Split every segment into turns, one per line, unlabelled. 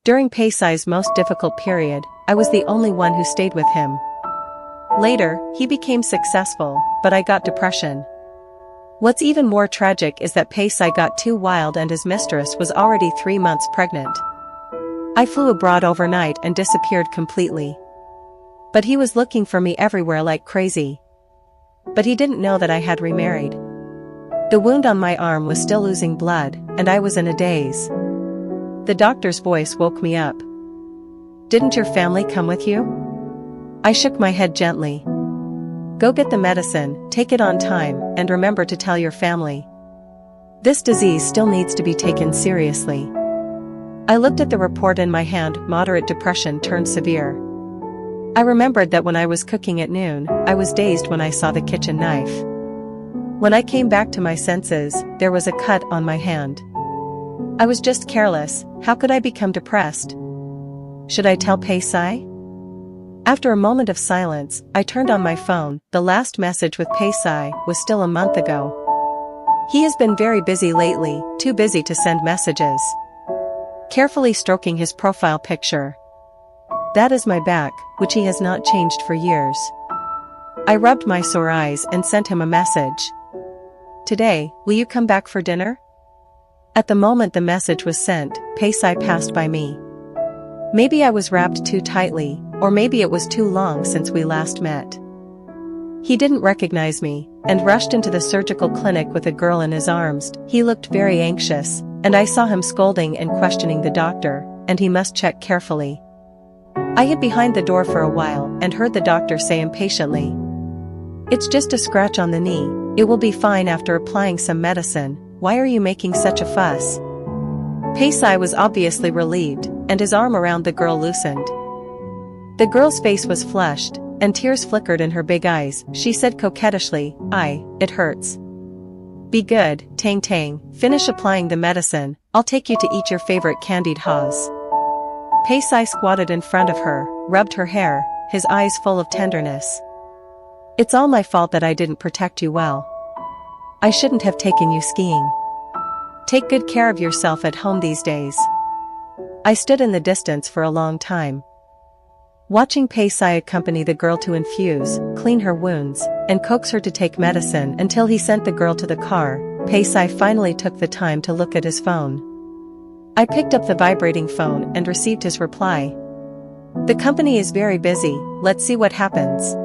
During Paisai's most difficult period, I was the only one who stayed with him. Later, he became successful, but I got depression. What's even more tragic is that Paisai got too wild and his mistress was already 3 months pregnant. I flew abroad overnight and disappeared completely. But he was looking for me everywhere like crazy. But he didn't know that I had remarried. The wound on my arm was still oozing blood, and I was in a daze. The doctor's voice woke me up. "Didn't your family come with you?" I shook my head gently. "Go get the medicine, take it on time, and remember to tell your family. This disease still needs to be taken seriously." I looked at the report in my hand. Moderate depression turned severe. I remembered that when I was cooking at noon, I was dazed when I saw the kitchen knife. When I came back to my senses, there was a cut on my hand. I was just careless. How could I become depressed? Should I tell Paisai? After a moment of silence, I turned on my phone. The last message with Paisai was still a month ago. He has been very busy lately, too busy to send messages. Carefully stroking his profile picture. That is my back, which he has not changed for years. I rubbed my sore eyes and sent him a message. "Today, will you come back for dinner?" At the moment the message was sent, Paisai passed by me. Maybe I was wrapped too tightly, or maybe it was too long since we last met. He didn't recognize me, and rushed into the surgical clinic with a girl in his arms. He looked very anxious, and I saw him scolding and questioning the doctor, and he must check carefully. I hid behind the door for a while and heard the doctor say impatiently, "It's just a scratch on the knee, it will be fine after applying some medicine. Why are you making such a fuss?" Paisai was obviously relieved, and his arm around the girl loosened. The girl's face was flushed, and tears flickered in her big eyes. She said coquettishly, "It hurts. Be good, Tang Tang, finish applying the medicine, I'll take you to eat your favorite candied haws." Paisai squatted in front of her, rubbed her hair, his eyes full of tenderness. "It's all my fault that I didn't protect you well. I shouldn't have taken you skiing. Take good care of yourself at home these days." I stood in the distance for a long time, watching Paisai accompany the girl to infuse, clean her wounds, and coax her to take medicine until he sent the girl to the car. Paisai finally took the time to look at his phone. I picked up the vibrating phone and received his reply. "The company is very busy, let's see what happens."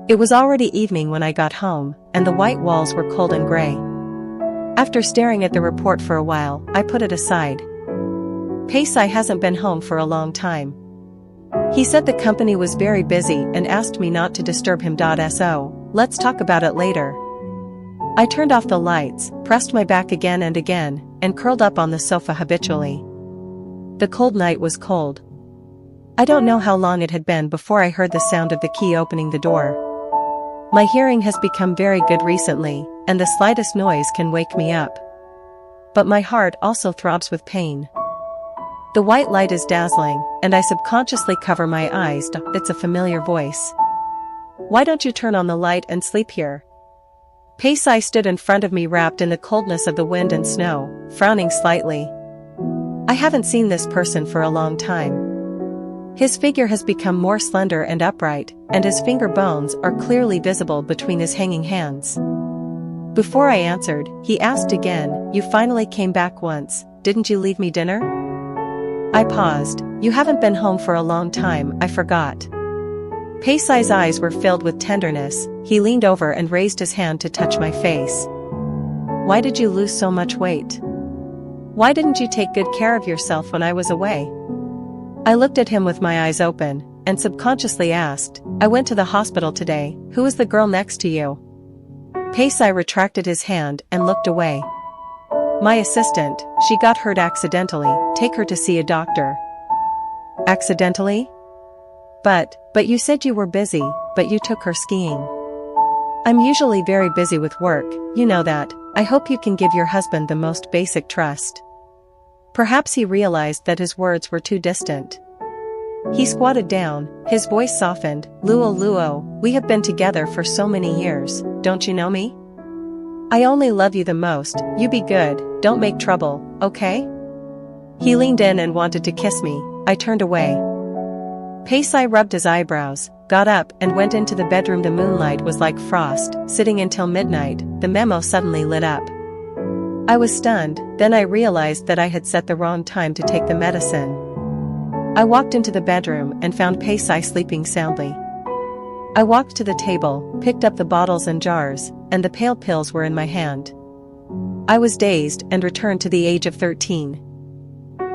It was already evening when I got home, and the white walls were cold and gray. After staring at the report for a while, I put it aside. Paisai hasn't been home for a long time. He said the company was very busy and asked me not to disturb him. So, let's talk about it later. I turned off the lights, pressed my back again and again, and curled up on the sofa habitually. The cold night was cold. I don't know how long it had been before I heard the sound of the key opening the door. My hearing has become very good recently, and the slightest noise can wake me up. But my heart also throbs with pain. The white light is dazzling, and I subconsciously cover my eyes. It's a familiar voice. "Why don't you turn on the light and sleep here?" Paisai stood in front of me wrapped in the coldness of the wind and snow, frowning slightly. I haven't seen this person for a long time. His figure has become more slender and upright, and his finger bones are clearly visible between his hanging hands. Before I answered, he asked again, "You finally came back once, didn't you leave me dinner?" I paused. "You haven't been home for a long time, I forgot." Paisai's eyes were filled with tenderness. He leaned over and raised his hand to touch my face. "Why did you lose so much weight? Why didn't you take good care of yourself when I was away?" I looked at him with my eyes open, and subconsciously asked, "I went to the hospital today, who is the girl next to you?" Paisai retracted his hand and looked away. "My assistant, she got hurt accidentally, take her to see a doctor." "Accidentally? But you said you were busy, but you took her skiing." "I'm usually very busy with work, you know that. I hope you can give your husband the most basic trust." Perhaps he realized that his words were too distant. He squatted down, his voice softened. "Luo Luo, we have been together for so many years, don't you know me? I only love you the most, you be good, don't make trouble, okay?" He leaned in and wanted to kiss me. I turned away. Paisai rubbed his eyebrows, got up and went into the bedroom. The moonlight was like frost, sitting until midnight. The memo suddenly lit up. I was stunned, then I realized that I had set the wrong time to take the medicine. I walked into the bedroom and found Paisai sleeping soundly. I walked to the table, picked up the bottles and jars, and the pale pills were in my hand. I was dazed and returned to the age of 13.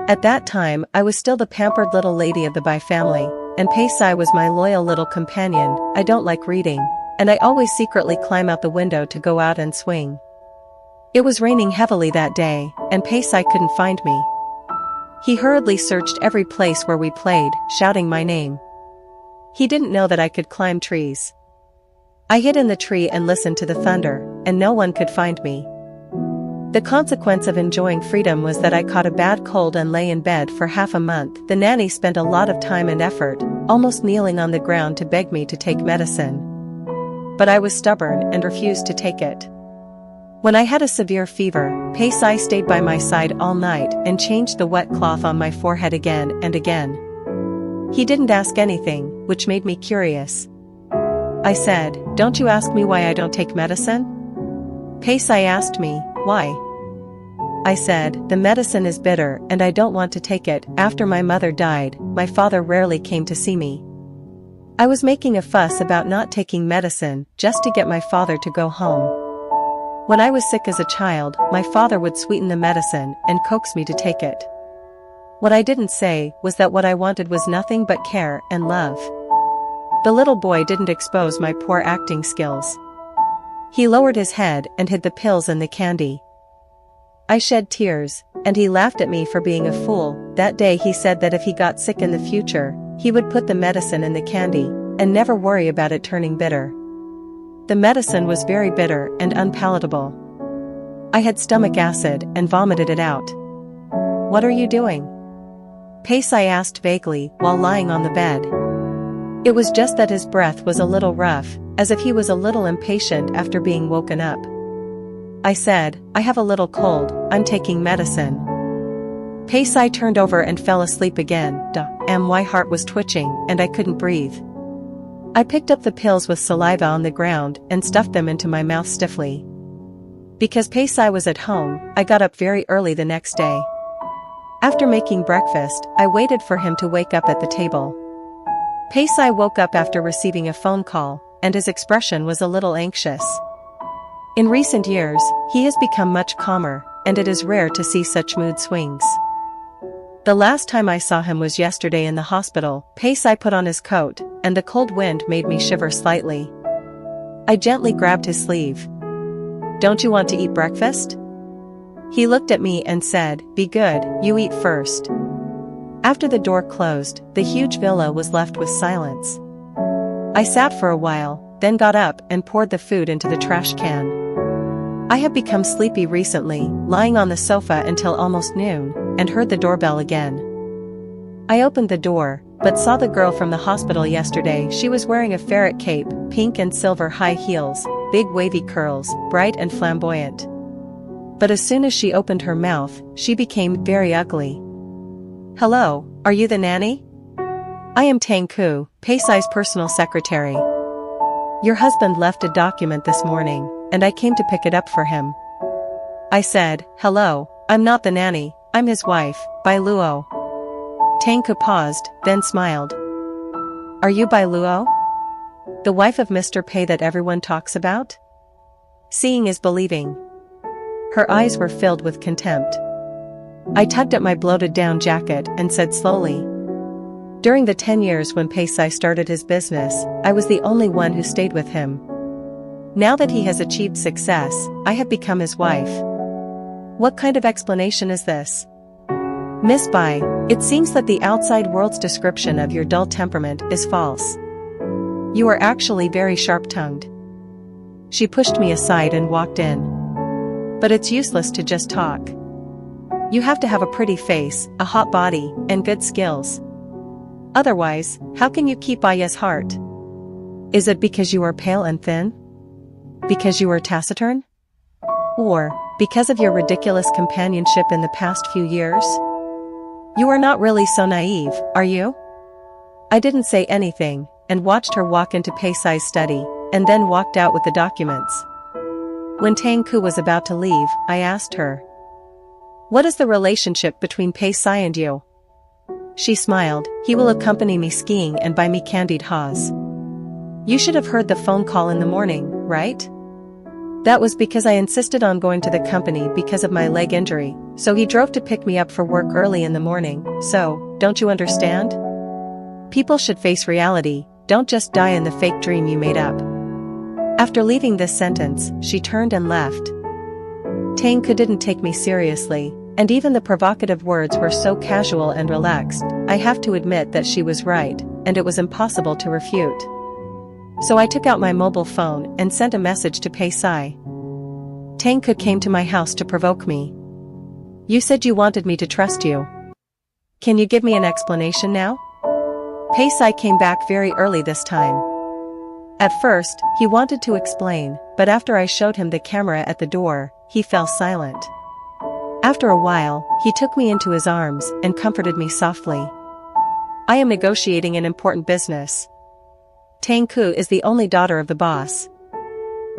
At that time, I was still the pampered little lady of the Bai family, and Paisai was my loyal little companion. I don't like reading, and I always secretly climb out the window to go out and swing. It was raining heavily that day, and Paisai couldn't find me. He hurriedly searched every place where we played, shouting my name. He didn't know that I could climb trees. I hid in the tree and listened to the thunder, and no one could find me. The consequence of enjoying freedom was that I caught a bad cold and lay in bed for half a month. The nanny spent a lot of time and effort, almost kneeling on the ground to beg me to take medicine. But I was stubborn and refused to take it. When I had a severe fever, Paisai stayed by my side all night and changed the wet cloth on my forehead again and again. He didn't ask anything, which made me curious. I said, "Don't you ask me why I don't take medicine?" Paisai asked me, "Why?" I said, "The medicine is bitter and I don't want to take it. After my mother died, my father rarely came to see me. I was making a fuss about not taking medicine just to get my father to go home. When I was sick as a child, my father would sweeten the medicine and coax me to take it. What I didn't say was that what I wanted was nothing but care and love." The little boy didn't expose my poor acting skills. He lowered his head and hid the pills and the candy. I shed tears, and he laughed at me for being a fool. That day he said that if he got sick in the future, he would put the medicine in the candy, and never worry about it turning bitter. The medicine was very bitter and unpalatable. I had stomach acid and vomited it out. "What are you doing?" Paisai asked vaguely while lying on the bed. It was just that his breath was a little rough, as if he was a little impatient after being woken up. I said, "I have a little cold, I'm taking medicine." Paisai turned over and fell asleep again. My heart was twitching and I couldn't breathe. I picked up the pills with saliva on the ground and stuffed them into my mouth stiffly. Because Paisai was at home, I got up very early the next day. After making breakfast, I waited for him to wake up at the table. Paisai woke up after receiving a phone call, and his expression was a little anxious. In recent years, he has become much calmer, and it is rare to see such mood swings. The last time I saw him was yesterday in the hospital. Paisai put on his coat, and the cold wind made me shiver slightly. I gently grabbed his sleeve. "Don't you want to eat breakfast?" He looked at me and said, "Be good, you eat first." After the door closed, the huge villa was left with silence. I sat for a while, then got up and poured the food into the trash can. I have become sleepy recently, lying on the sofa until almost noon, and heard the doorbell again. I opened the door, but saw the girl from the hospital yesterday. She was wearing a ferret cape, pink and silver high heels, big wavy curls, bright and flamboyant. But as soon as she opened her mouth, she became very ugly. "Hello, are you the nanny?" "I am Tangku, Paisai's personal secretary. Your husband left a document this morning, and I came to pick it up for him." I said, "Hello, I'm not the nanny, I'm his wife, Bai Luo." Tangku paused, then smiled. "Are you Bai Luo? The wife of Mr. Pei that everyone talks about?" Seeing is believing. Her eyes were filled with contempt. I tugged at my bloated down jacket and said slowly, "During the 10 years when Paisai started his business, I was the only one who stayed with him. Now that he has achieved success, I have become his wife. What kind of explanation is this?" "Miss Bai, it seems that the outside world's description of your dull temperament is false. You are actually very sharp-tongued." She pushed me aside and walked in. "But it's useless to just talk. You have to have a pretty face, a hot body, and good skills. Otherwise, how can you keep Aya's heart? Is it because you are pale and thin? Because you are taciturn? Or because of your ridiculous companionship in the past few years?" You are not really so naive, are you? I didn't say anything, and watched her walk into Pei Sai's study, and then walked out with the documents. When Tang Ku was about to leave, I asked her, "What is the relationship between Pei Sai and you?" She smiled. "He will accompany me skiing and buy me candied haws." You should have heard the phone call in the morning, right? That was because I insisted on going to the company because of my leg injury, so he drove to pick me up for work early in the morning. So, don't you understand? People should face reality, don't just die in the fake dream you made up. After leaving this sentence, she turned and left. Tang Ku didn't take me seriously, and even the provocative words were so casual and relaxed. I have to admit that she was right, and it was impossible to refute. So I took out my mobile phone and sent a message to Pei Sai. "Tang Ku came to my house to provoke me. You said you wanted me to trust you. Can you give me an explanation now?" Pei Sai came back very early this time. At first, he wanted to explain, but after I showed him the camera at the door, he fell silent. After a while, he took me into his arms and comforted me softly. "I am negotiating an important business. Tang Ku is the only daughter of the boss.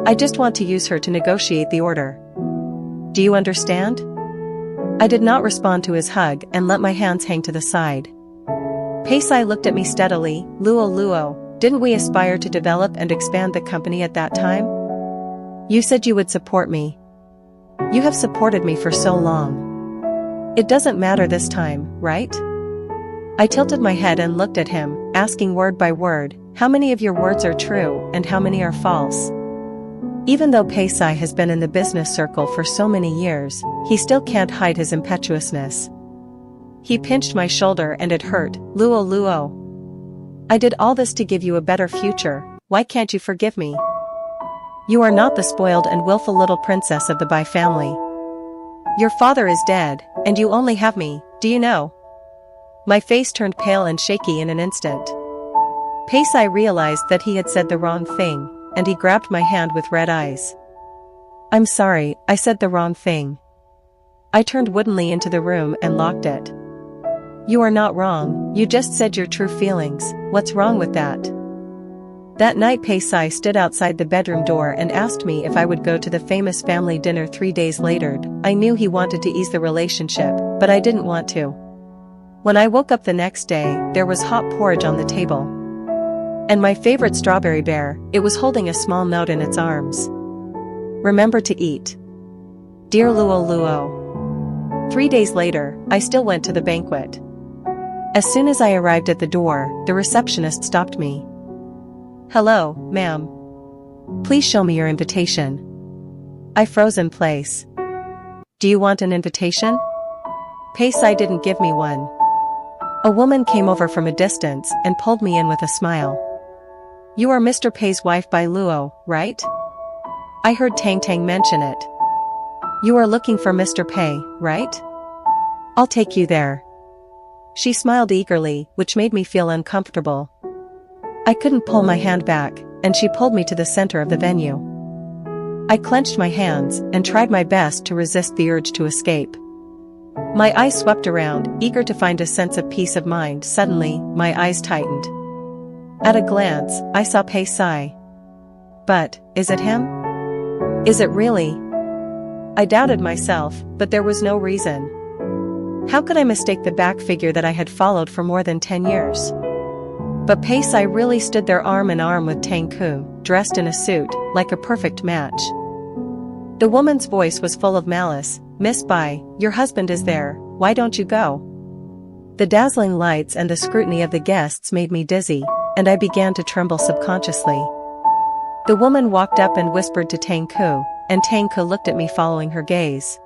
I just want to use her to negotiate the order. Do you understand?" I did not respond to his hug and let my hands hang to the side. Pei Sai looked at me steadily. Luo, didn't we aspire to develop and expand the company at that time? You said you would support me. You have supported me for so long. It doesn't matter this time, right? I tilted my head and looked at him, asking word by word, how many of your words are true and how many are false? Even though Pei Sai has been in the business circle for so many years, he still can't hide his impetuousness. He pinched my shoulder and it hurt. Luo. I did all this to give you a better future, why can't you forgive me? You are not the spoiled and willful little princess of the Bai family. Your father is dead, and you only have me, do you know? My face turned pale and shaky in an instant. Pei Sai realized that he had said the wrong thing, and he grabbed my hand with red eyes. "I'm sorry, I said the wrong thing." I turned woodenly into the room and locked it. "You are not wrong, you just said your true feelings, what's wrong with that?" That night Pei Sai stood outside the bedroom door and asked me if I would go to the famous family dinner 3 days later. I knew he wanted to ease the relationship, but I didn't want to. When I woke up the next day, there was hot porridge on the table. And my favorite strawberry bear, it was holding a small note in its arms. "Remember to eat. Dear Luo. 3 days later, I still went to the banquet. As soon as I arrived at the door, the receptionist stopped me. "Hello, ma'am. Please show me your invitation." I froze in place. "Do you want an invitation?" Pei Sai didn't give me one. A woman came over from a distance and pulled me in with a smile. "You are Mr. Pei's wife by Luo, right? I heard Tang mention it. You are looking for Mr. Pei, right? I'll take you there." She smiled eagerly, which made me feel uncomfortable. I couldn't pull my hand back, and she pulled me to the center of the venue. I clenched my hands and tried my best to resist the urge to escape. My eyes swept around, eager to find a sense of peace of mind. Suddenly, my eyes tightened. At a glance, I saw Pei Sai. But, is it him? Is it really? I doubted myself, but there was no reason. How could I mistake the back figure that I had followed for more than 10 years? But Pei Sai really stood there arm in arm with Tang Ku, dressed in a suit, like a perfect match. The woman's voice was full of malice. "Miss Bai, your husband is there, why don't you go?" The dazzling lights and the scrutiny of the guests made me dizzy, and I began to tremble subconsciously. The woman walked up and whispered to Tang Ku, and Tang Ku looked at me following her gaze.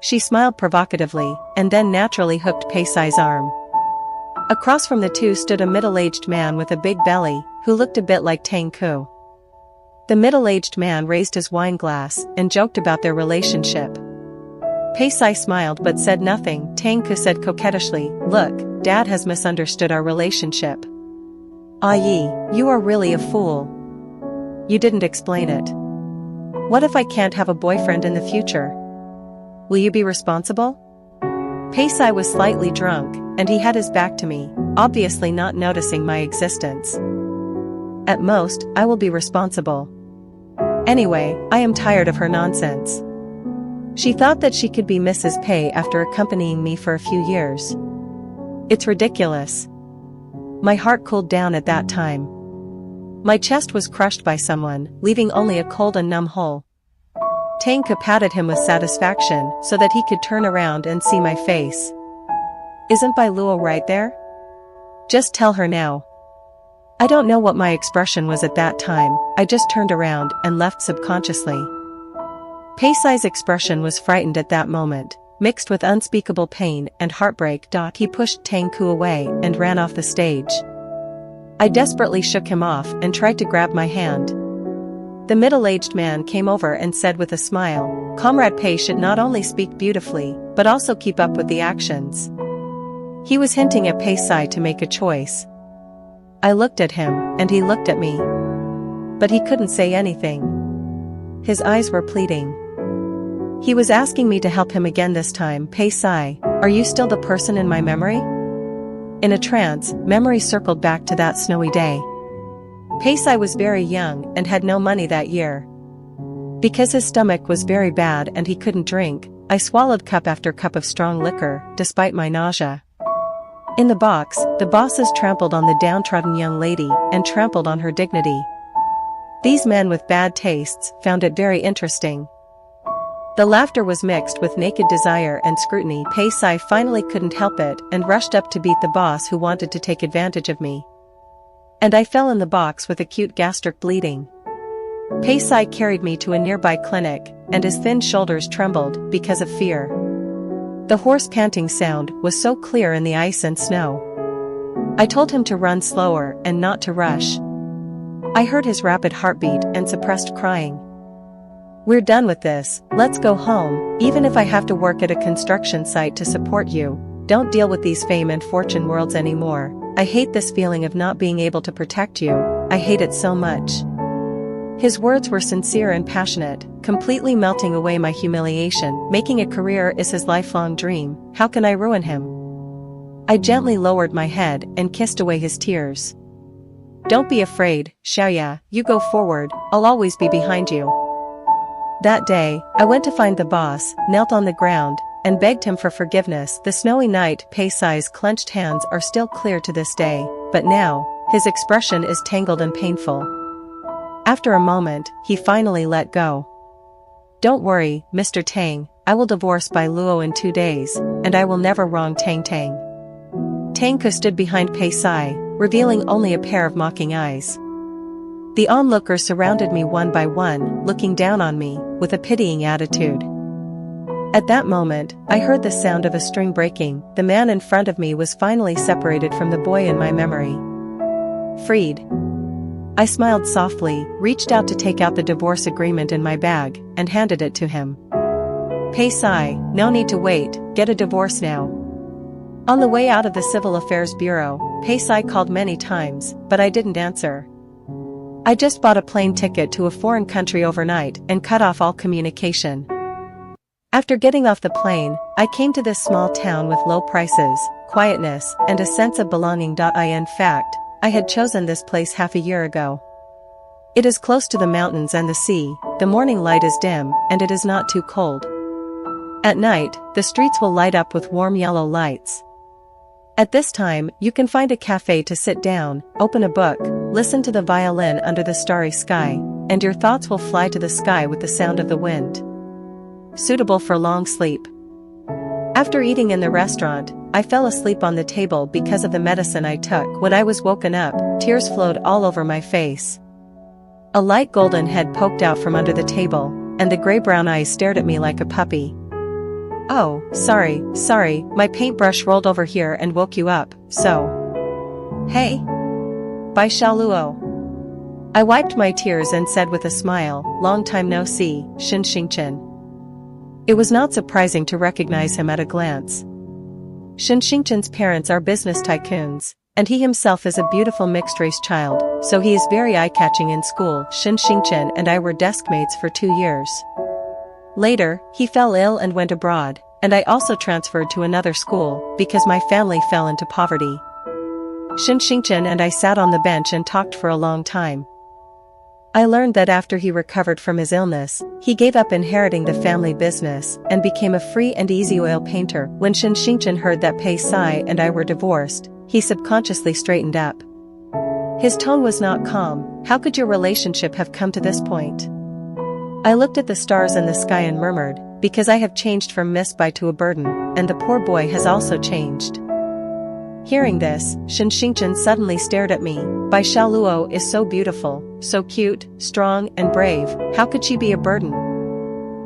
She smiled provocatively, and then naturally hooked Pei Sai's arm. Across from the two stood a middle-aged man with a big belly, who looked a bit like Tang Ku. The middle-aged man raised his wine glass and joked about their relationship. Pei Sai smiled but said nothing. Tang Ku said coquettishly, "Look, Dad has misunderstood our relationship." "Ah Yi, you are really a fool. You didn't explain it. What if I can't have a boyfriend in the future? Will you be responsible?" Peisai was slightly drunk, and he had his back to me, obviously not noticing my existence. At most, I will be responsible. Anyway, I am tired of her nonsense. She thought that she could be Mrs. Pei after accompanying me for a few years. It's ridiculous. My heart cooled down at that time. My chest was crushed by someone, leaving only a cold and numb hole. Tangka patted him with satisfaction so that he could turn around and see my face. Isn't Bai Luo right there? Just tell her now. I don't know what my expression was at that time, I just turned around and left subconsciously. Peisai's expression was frightened at that moment, mixed with unspeakable pain and heartbreak. He pushed Tangku away and ran off the stage. I desperately shook him off and tried to grab my hand. The middle-aged man came over and said with a smile, "Comrade Pei should not only speak beautifully, but also keep up with the actions." He was hinting at Peisai to make a choice. I looked at him, and he looked at me. But he couldn't say anything. His eyes were pleading. He was asking me to help him again this time. "Peisai, are you still the person in my memory?" In a trance, memory circled back to that snowy day. Peisai was very young and had no money that year. Because his stomach was very bad and he couldn't drink, I swallowed cup after cup of strong liquor, despite my nausea. In the box, the bosses trampled on the downtrodden young lady and trampled on her dignity. These men with bad tastes found it very interesting. The laughter was mixed with naked desire and scrutiny. Peisai finally couldn't help it and rushed up to beat the boss who wanted to take advantage of me. And I fell in the box with acute gastric bleeding. Peisai carried me to a nearby clinic, and his thin shoulders trembled because of fear. The hoarse panting sound was so clear in the ice and snow. I told him to run slower and not to rush. I heard his rapid heartbeat and suppressed crying. "We're done with this, let's go home. Even if I have to work at a construction site to support you, don't deal with these fame and fortune worlds anymore. I hate this feeling of not being able to protect you, I hate it so much." His words were sincere and passionate, completely melting away my humiliation. Making a career is his lifelong dream, how can I ruin him? I gently lowered my head and kissed away his tears. "Don't be afraid, Xiaoya, you go forward, I'll always be behind you." That day, I went to find the boss, knelt on the ground, and begged him for forgiveness. The snowy night, Peisai's clenched hands are still clear to this day, but now, his expression is tangled and painful. After a moment, he finally let go. "Don't worry, Mr. Tang, I will divorce Bai Luo in 2 days, and I will never wrong Tang Tang." Tangka stood behind Peisai, revealing only a pair of mocking eyes. The onlookers surrounded me one by one, looking down on me, with a pitying attitude. At that moment, I heard the sound of a string breaking. The man in front of me was finally separated from the boy in my memory. Freed. I smiled softly, reached out to take out the divorce agreement in my bag, and handed it to him. "Peisai, no need to wait, get a divorce now." On the way out of the Civil Affairs Bureau, Peisai called many times, but I didn't answer. I just bought a plane ticket to a foreign country overnight and cut off all communication. After getting off the plane, I came to this small town with low prices, quietness, and a sense of belonging. In fact, I had chosen this place half a year ago. It is close to the mountains and the sea, the morning light is dim, and it is not too cold. At night, the streets will light up with warm yellow lights. At this time, you can find a cafe to sit down, open a book, listen to the violin under the starry sky, and your thoughts will fly to the sky with the sound of the wind. Suitable for long sleep. After eating in the restaurant, I fell asleep on the table because of the medicine I took. When I was woken up, tears flowed all over my face. A light golden head poked out from under the table, and the gray-brown eyes stared at me like a puppy. "Oh, sorry, my paintbrush rolled over here and woke you up, so." "Hey. Bye Xiaoluo." I wiped my tears and said with a smile, "Long time no see, Shin Xingchen." It was not surprising to recognize him at a glance. Shin Xingchen's parents are business tycoons, and he himself is a beautiful mixed-race child, so he is very eye-catching in school. Shin Xingchen and I were deskmates for 2 years. Later, he fell ill and went abroad, and I also transferred to another school because my family fell into poverty. Shinshingchen and I sat on the bench and talked for a long time. I learned that after he recovered from his illness, he gave up inheriting the family business and became a free and easy oil painter. When Shinshingchen heard that Pei Sai and I were divorced, he subconsciously straightened up. His tone was not calm. How could your relationship have come to this point? I looked at the stars in the sky and murmured, because I have changed from Miss Bai to a burden, and the poor boy has also changed. Hearing this, Shinshingchen suddenly stared at me. Bai Xiaoluo is so beautiful, so cute, strong and brave, how could she be a burden?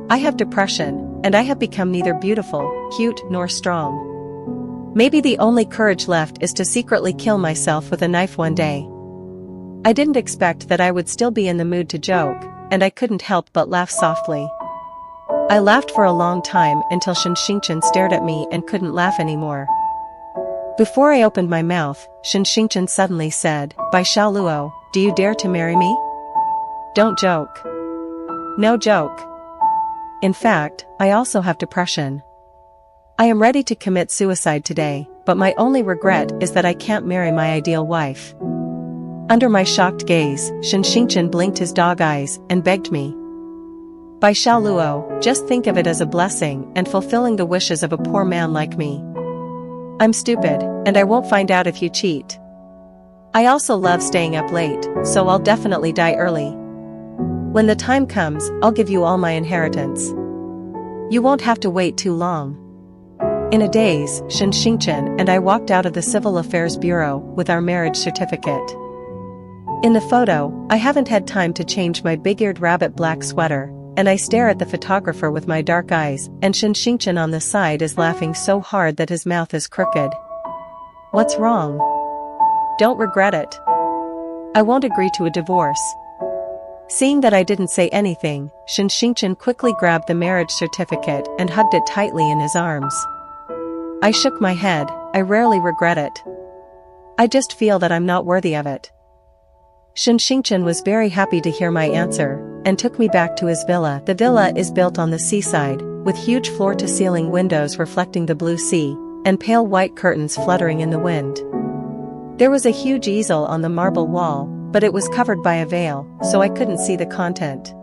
I have depression, and I have become neither beautiful, cute nor strong. Maybe the only courage left is to secretly kill myself with a knife one day. I didn't expect that I would still be in the mood to joke, and I couldn't help but laugh softly. I laughed for a long time until Shinshingchen stared at me and couldn't laugh anymore. Before I opened my mouth, Shinshingchen suddenly said, Bai Xiaoluo, do you dare to marry me? Don't joke. No joke. In fact, I also have depression. I am ready to commit suicide today, but my only regret is that I can't marry my ideal wife. Under my shocked gaze, Shinshingchen blinked his dog eyes and begged me. Bai Xiaoluo, just think of it as a blessing and fulfilling the wishes of a poor man like me. I'm stupid, and I won't find out if you cheat. I also love staying up late, so I'll definitely die early. When the time comes, I'll give you all my inheritance. You won't have to wait too long. In a daze, Shinshingchen and I walked out of the Civil Affairs Bureau with our marriage certificate. In the photo, I haven't had time to change my big-eared rabbit black sweater, and I stare at the photographer with my dark eyes, and Shinshingchen on the side is laughing so hard that his mouth is crooked. What's wrong? Don't regret it. I won't agree to a divorce. Seeing that I didn't say anything, Shinshingchen quickly grabbed the marriage certificate and hugged it tightly in his arms. I shook my head. I rarely regret it. I just feel that I'm not worthy of it. Shinshingchen was very happy to hear my answer, and took me back to his villa. The villa is built on the seaside, with huge floor-to-ceiling windows reflecting the blue sea, and pale white curtains fluttering in the wind. There was a huge easel on the marble wall, but it was covered by a veil, so I couldn't see the content.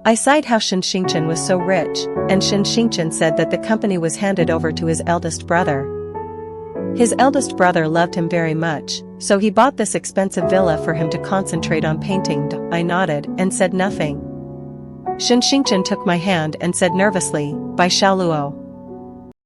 I sighed how Shinshingchen was so rich, and Shinshingchen said that the company was handed over to his eldest brother. His eldest brother loved him very much, so he bought this expensive villa for him to concentrate on painting. I nodded and said nothing. Shinshingchen took my hand and said nervously, Bai Xiaoluo,